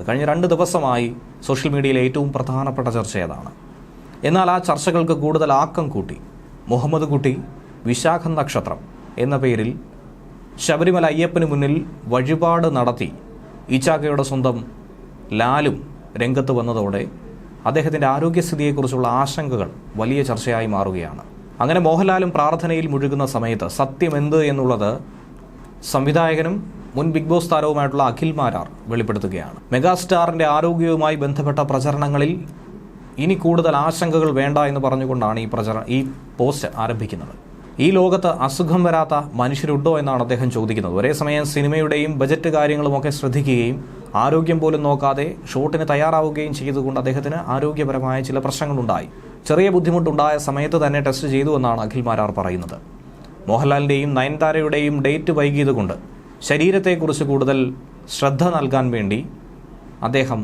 ചർച്ചയായിരിക്കുന്നത്. കഴിഞ്ഞ 2 ദിവസമായി സോഷ്യൽ മീഡിയയിലെ ഏറ്റവും പ്രധാനപ്പെട്ട ചർച്ച ഏതാണ്? എന്നാൽ ആ ചർച്ചകൾക്ക് കൂടുതൽ ആക്കം കൂട്ടി മുഹമ്മദ് കുട്ടി വിശാഖ നക്ഷത്രം എന്ന പേരിൽ ശബരിമല അയ്യപ്പന് മുന്നിൽ വഴിപാട് നടത്തി ഇച്ചാക്കയുടെ സ്വന്തം ലാലും രംഗത്ത് വന്നതോടെ അദ്ദേഹത്തിൻ്റെ ആരോഗ്യസ്ഥിതിയെക്കുറിച്ചുള്ള ആശങ്കകൾ വലിയ ചർച്ചയായി മാറുകയാണ്. അങ്ങനെ മോഹൻലാലും പ്രാർത്ഥനയിൽ മുഴുകുന്ന സമയത്ത് സത്യമെന്ത് എന്നുള്ളത് സംവിധായകനും മുൻ ബിഗ് ബോസ് താരവുമായിട്ടുള്ള അഖിൽ മാരാർ വെളിപ്പെടുത്തുകയാണ്. മെഗാസ്റ്റാറിൻ്റെ ആരോഗ്യവുമായി ബന്ധപ്പെട്ട പ്രചരണങ്ങളിൽ ഇനി കൂടുതൽ ആശങ്കകൾ വേണ്ട എന്ന് പറഞ്ഞുകൊണ്ടാണ് ഈ പോസ്റ്റ് ആരംഭിക്കുന്നത്. ഈ ലോകത്ത് അസുഖം വരാത്ത മനുഷ്യരുണ്ടോ എന്നാണ് അദ്ദേഹം ചോദിക്കുന്നത്. ഒരേ സമയം സിനിമയുടെയും ബജറ്റ് കാര്യങ്ങളുമൊക്കെ ശ്രദ്ധിക്കുകയും ആരോഗ്യം പോലും നോക്കാതെ ഷൂട്ടിന് തയ്യാറാവുകയും ചെയ്തുകൊണ്ട് അദ്ദേഹത്തിന് ആരോഗ്യപരമായ ചില പ്രശ്നങ്ങളുണ്ടായി. ചെറിയ ബുദ്ധിമുട്ടുണ്ടായ സമയത്ത് തന്നെ ടെസ്റ്റ് ചെയ്തു എന്നാണ് അഖിൽ മാരാർ പറയുന്നത്. മോഹൻലാലിൻ്റെയും നയൻതാരയുടെയും ഡേറ്റ് വൈകിയതുകൊണ്ട് ശരീരത്തെക്കുറിച്ച് കൂടുതൽ ശ്രദ്ധ നൽകാൻ വേണ്ടി അദ്ദേഹം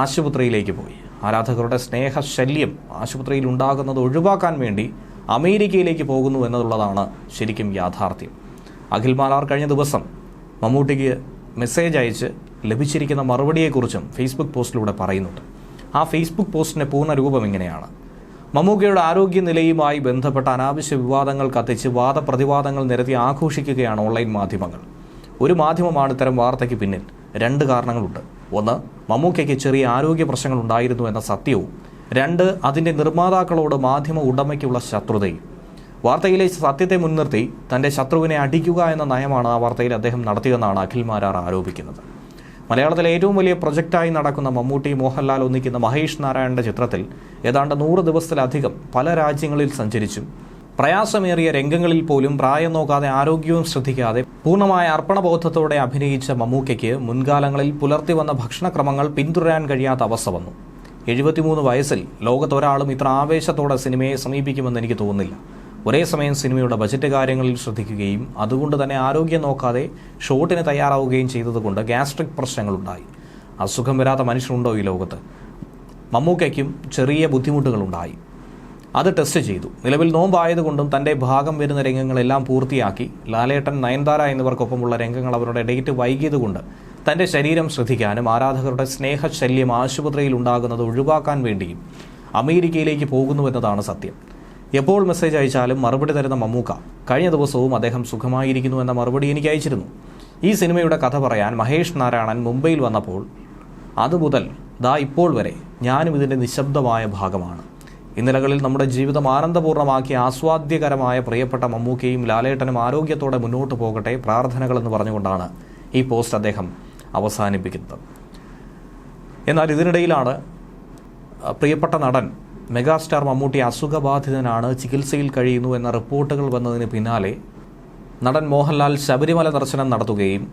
ആശുപത്രിയിലേക്ക് പോയി. ആരാധകരുടെ സ്നേഹശല്യം ആശുപത്രിയിൽ ഉണ്ടാകുന്നത് ഒഴിവാക്കാൻ വേണ്ടി അമേരിക്കയിലേക്ക് പോകുന്നു എന്നുള്ളതാണ് ശരിക്കും യാഥാർത്ഥ്യം. അഖിൽ മാരാർ കഴിഞ്ഞ ദിവസം മമ്മൂട്ടിക്ക് മെസ്സേജ് അയച്ച് ലഭിച്ചിരിക്കുന്ന മറുപടിയെക്കുറിച്ചും ഫേസ്ബുക്ക് പോസ്റ്റിലൂടെ പറയുന്നുണ്ട്. ആ ഫേസ്ബുക്ക് പോസ്റ്റിൻ്റെ പൂർണ്ണ രൂപം ഇങ്ങനെയാണ്: മമ്മൂക്കയുടെ ആരോഗ്യനിലയുമായി ബന്ധപ്പെട്ട അനാവശ്യ വിവാദങ്ങൾ കത്തിച്ച് വാദപ്രതിവാദങ്ങൾ നിരത്തി ആഘോഷിക്കുകയാണ് ഓൺലൈൻ മാധ്യമങ്ങൾ. ഒരു മാധ്യമമാണ് ഇത്തരം വാർത്തയ്ക്ക് പിന്നിൽ. 2 കാരണങ്ങളുണ്ട്. 1, മമ്മൂക്കയ്ക്ക് ചെറിയ ആരോഗ്യ പ്രശ്നങ്ങൾ ഉണ്ടായിരുന്നു എന്ന സത്യവും. 2, അതിൻ്റെ നിർമ്മാതാക്കളോട് മാധ്യമ ഉടമയ്ക്കുള്ള ശത്രുതയും. വാർത്തയിലെ സത്യത്തെ മുൻനിർത്തി തൻ്റെ ശത്രുവിനെ അടിക്കുക എന്ന നയമാണ് ആ വാർത്തയിൽ അദ്ദേഹം നടത്തിയതെന്നാണ് അഖിൽ മാരാർ ആരോപിക്കുന്നത്. മലയാളത്തിലെ ഏറ്റവും വലിയ പ്രൊജക്റ്റായി നടക്കുന്ന മമ്മൂട്ടി മോഹൻലാൽ ഒന്നിക്കുന്ന മഹേഷ് നാരായണൻ്റെ ചിത്രത്തിൽ ഏതാണ്ട് 100 ദിവസത്തിലധികം പല രാജ്യങ്ങളിൽ സഞ്ചരിച്ചും പ്രയാസമേറിയ രംഗങ്ങളിൽ പോലും പ്രായം നോക്കാതെ ആരോഗ്യവും ശ്രദ്ധിക്കാതെ പൂർണ്ണമായ അർപ്പണബോധത്തോടെ അഭിനയിച്ച മമ്മൂക്കയ്ക്ക് മുൻകാലങ്ങളിൽ പുലർത്തി വന്ന ഭക്ഷണക്രമങ്ങൾ പിന്തുടരാൻ കഴിയാത്ത അവസ്ഥ വന്നു. 73 വയസ്സിൽ ലോകത്തൊരാളും ഇത്ര ആവേശത്തോടെ സിനിമയെ സമീപിക്കുമെന്ന് എനിക്ക് തോന്നുന്നില്ല. ഒരേ സമയം സിനിമയുടെ ബജറ്റ് കാര്യങ്ങളിൽ ശ്രദ്ധിക്കുകയും അതുകൊണ്ട് തന്നെ ആരോഗ്യം നോക്കാതെ ഷോട്ടിന് തയ്യാറാവുകയും ചെയ്തതുകൊണ്ട് ഗ്യാസ്ട്രിക് പ്രശ്നങ്ങളുണ്ടായി. അസുഖം വരാത്ത മനുഷ്യരുണ്ടോ ഈ ലോകത്ത്? മമ്മൂക്കയ്ക്കും ചെറിയ ബുദ്ധിമുട്ടുകളുണ്ടായി. അത് ടെസ്റ്റ് ചെയ്തു. നിലവിൽ നോമ്പായതുകൊണ്ടും തൻ്റെ ഭാഗം വരുന്ന രംഗങ്ങളെല്ലാം പൂർത്തിയാക്കി. ലാലേട്ടൻ, നയൻതാര എന്നിവർക്കൊപ്പമുള്ള രംഗങ്ങൾ അവരുടെ ഡേറ്റ് വൈകിയതുകൊണ്ട് തൻ്റെ ശരീരം ശ്രദ്ധിക്കാനും ആരാധകരുടെ സ്നേഹശല്യം ആശുപത്രിയിൽ ഉണ്ടാകുന്നത് ഒഴിവാക്കാൻ വേണ്ടിയും അമേരിക്കയിലേക്ക് പോകുന്നുവെന്നതാണ് സത്യം. എപ്പോൾ മെസ്സേജ് അയച്ചാലും മറുപടി തരുന്ന മമ്മൂക്ക കഴിഞ്ഞ ദിവസവും അദ്ദേഹം സുഖമായിരിക്കുന്നു എന്ന മറുപടി എനിക്ക് അയച്ചിരുന്നു. ഈ സിനിമയുടെ കഥ പറയാൻ മഹേഷ് നാരായണൻ മുംബൈയിൽ വന്നപ്പോൾ അതുമുതൽ ഇപ്പോൾ വരെ ഞാനും ഇതിൻ്റെ നിശബ്ദമായ ഭാഗമാണ്. ഇന്നലകളിൽ നമ്മുടെ ജീവിതം ആനന്ദപൂർണ്ണമാക്കി ആസ്വാദ്യകരമായ പ്രിയപ്പെട്ട മമ്മൂക്കയും ലാലേട്ടനും ആരോഗ്യത്തോടെ മുന്നോട്ട് പോകട്ടെ, പ്രാർത്ഥനകളെന്ന് പറഞ്ഞുകൊണ്ടാണ് ഈ പോസ്റ്റ് അദ്ദേഹം അവസാനിപ്പിക്കുന്നത്. എന്നാൽ ഇതിനിടയിലാണ് പ്രിയപ്പെട്ട നടൻ മെഗാസ്റ്റാർ മമ്മൂട്ടി അസുഖബാധിതനാണ്, ചികിത്സയിൽ കഴിയുന്നു എന്ന റിപ്പോർട്ടുകൾ വന്നതിന് പിന്നാലെ നടൻ മോഹൻലാൽ ശബരിമല ദർശനം നടത്തുകയും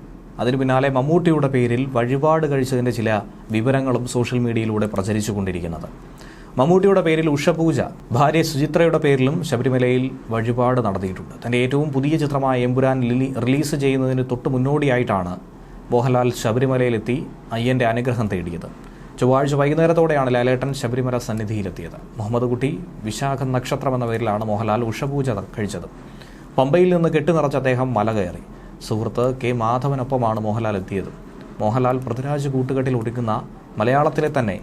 അതിനു പിന്നാലെ മമ്മൂട്ടിയുടെ പേരിൽ വഴിപാട് കഴിച്ചതിൻ്റെ ചില വിവരങ്ങളും സോഷ്യൽ മീഡിയയിലൂടെ പ്രചരിച്ചുകൊണ്ടിരിക്കുന്നത്. മമ്മൂട്ടിയുടെ പേരിൽ ഉഷപൂജ, ഭാര്യ സുചിത്രയുടെ പേരിലും ശബരിമലയിൽ വഴിപാട് നടത്തിയിട്ടുണ്ട്. തൻ്റെ ഏറ്റവും പുതിയ ചിത്രമായ എമ്പുരാൻ റിലീസ് ചെയ്യുന്നതിന് തൊട്ട് മുന്നോടിയായിട്ടാണ് മോഹൻലാൽ ശബരിമലയിലെത്തി അയ്യൻ്റെ അനുഗ്രഹം തേടിയത്. ചൊവ്വാഴ്ച വൈകുന്നേരത്തോടെയാണ് ലാലേട്ടൻ ശബരിമല സന്നിധിയിലെത്തിയത്. മുഹമ്മദ് കുട്ടി വിശാഖ നക്ഷത്രം എന്ന പേരിലാണ് മോഹൻലാൽ ഉഷപൂജ കഴിച്ചത്. പമ്പയിൽ നിന്ന് കെട്ടിനിറച്ച് അദ്ദേഹം മല കയറി. സുഹൃത്ത് കെ മാധവനൊപ്പമാണ് മോഹൻലാൽ എത്തിയത്. മോഹൻലാൽ പൃഥ്വിരാജ് കൂട്ടുകെട്ടിൽ ഒടുക്കുന്ന മലയാളത്തിലെ തന്നെ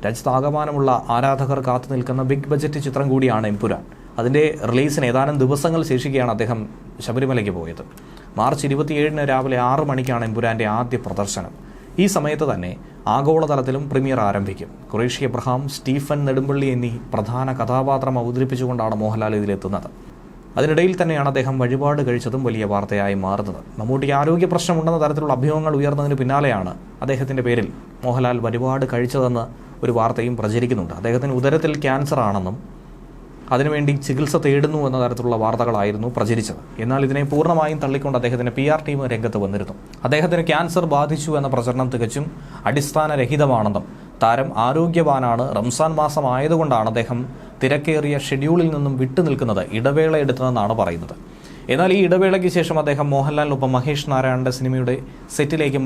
രാജ്യത്താകമാനമുള്ള ആരാധകർ കാത്തു നിൽക്കുന്ന ബിഗ് ബജറ്റ് ചിത്രം കൂടിയാണ് എമ്പുരാൻ. അതിൻ്റെ റിലീസിന് ഏതാനും ദിവസങ്ങൾ ശേഷിക്കുകയാണ് അദ്ദേഹം ശബരിമലയ്ക്ക് പോയത്. മാർച്ച് 27 രാവിലെ 6 മണിക്കാണ് എമ്പുരാൻ്റെ ആദ്യ പ്രദർശനം. ഈ സമയത്ത് തന്നെ ആഗോളതലത്തിലും പ്രീമിയർ ആരംഭിക്കും. ഖുറേഷി എബ്രഹാം, സ്റ്റീഫൻ നെടുമ്പള്ളി എന്നീ പ്രധാന കഥാപാത്രം അവതരിപ്പിച്ചുകൊണ്ടാണ് മോഹൻലാൽ ഇതിലെത്തുന്നത്. അതിനിടയിൽ തന്നെയാണ് അദ്ദേഹം വഴിപാട് കഴിച്ചതും വലിയ വാർത്തയായി മാറുന്നത്. മമ്മൂട്ടിക്ക് ആരോഗ്യ പ്രശ്നമുണ്ടെന്ന തരത്തിലുള്ള അഭ്യൂഹങ്ങൾ ഉയർന്നതിന് പിന്നാലെയാണ് അദ്ദേഹത്തിൻ്റെ പേരിൽ മോഹൻലാൽ വഴിപാട് കഴിച്ചതെന്ന് ഒരു വാർത്തയും പ്രചരിക്കുന്നുണ്ട്. അദ്ദേഹത്തിന് ഉദരത്തിൽ ക്യാൻസർ ആണെന്നും അതിനുവേണ്ടി ചികിത്സ തേടുന്നു എന്ന തരത്തിലുള്ള വാർത്തകളായിരുന്നു പ്രചരിച്ചത്. എന്നാൽ ഇതിനെ പൂർണ്ണമായും തള്ളിക്കൊണ്ട് അദ്ദേഹത്തിൻ്റെ PR ടീം രംഗത്ത് വന്നിരുന്നു. അദ്ദേഹത്തിന് ക്യാൻസർ ബാധിച്ചു എന്ന പ്രചരണം തികച്ചും അടിസ്ഥാനരഹിതമാണെന്നും താരം ആരോഗ്യവാനാണ്, റംസാൻ മാസം ആയതുകൊണ്ടാണ് അദ്ദേഹം തിരക്കേറിയ ഷെഡ്യൂളിൽ നിന്നും വിട്ടുനിൽക്കുന്നത്, ഇടവേള എടുത്തതെന്നാണ് പറയുന്നത്. എന്നാൽ ഈ ഇടവേളയ്ക്ക് ശേഷം അദ്ദേഹം മോഹൻലാലിനൊപ്പം മഹേഷ് നാരായണൻ്റെ സിനിമയുടെ സെറ്റിലേക്ക്